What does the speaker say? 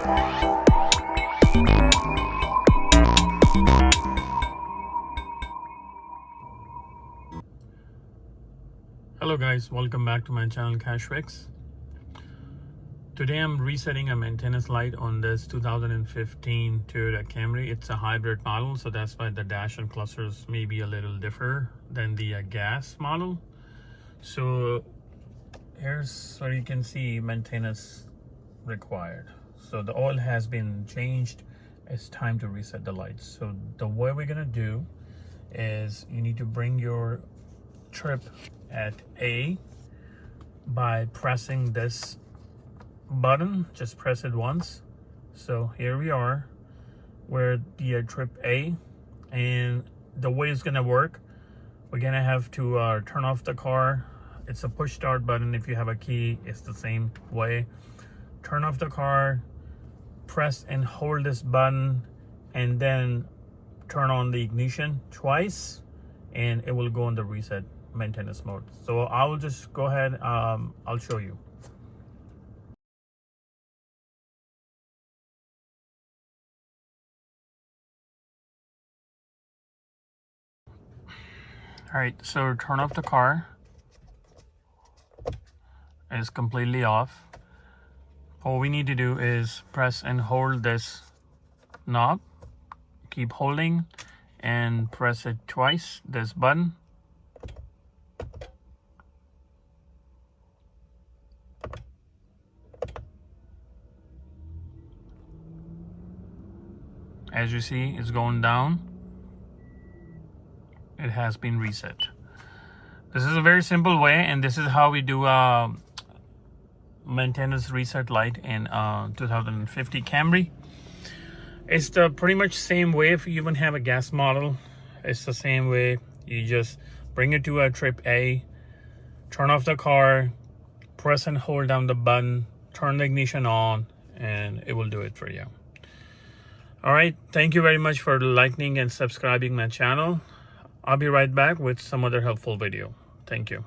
Hello guys, welcome back to my channel Cash Fix. Today I'm resetting a maintenance light on this 2015 Toyota Camry. It's a hybrid model, so that's why the dash and clusters may be a little different than the gas model. So here's where you can see maintenance required. So the oil has been changed. It's time to reset the lights. So the way we're gonna do is you need to bring your trip at A by pressing this button. Just press it once. So here we are, we're the trip A, and the way it's gonna work, we're gonna have to turn off the car. It's a push start button. If you have a key, it's the same way. Turn off the car, press and hold this button, and then turn on the ignition twice, and it will go in the reset maintenance mode. So I will just go ahead, I'll show you. All right, so turn off the car. It's completely off. All we need to do is press and hold this knob. Keep holding and press it twice, this button. As you see, it's going down. It has been reset. This is a very simple way, and this is how we do maintenance reset light in 2050 Camry. It's the pretty much same way. If you even have a gas model, it's the same way. You just bring it to a trip A, turn off the car, press and hold down the button, turn the ignition on, and it will do it for you. All right, thank you very much for liking and subscribing my channel. I'll be right back with some other helpful video. Thank you.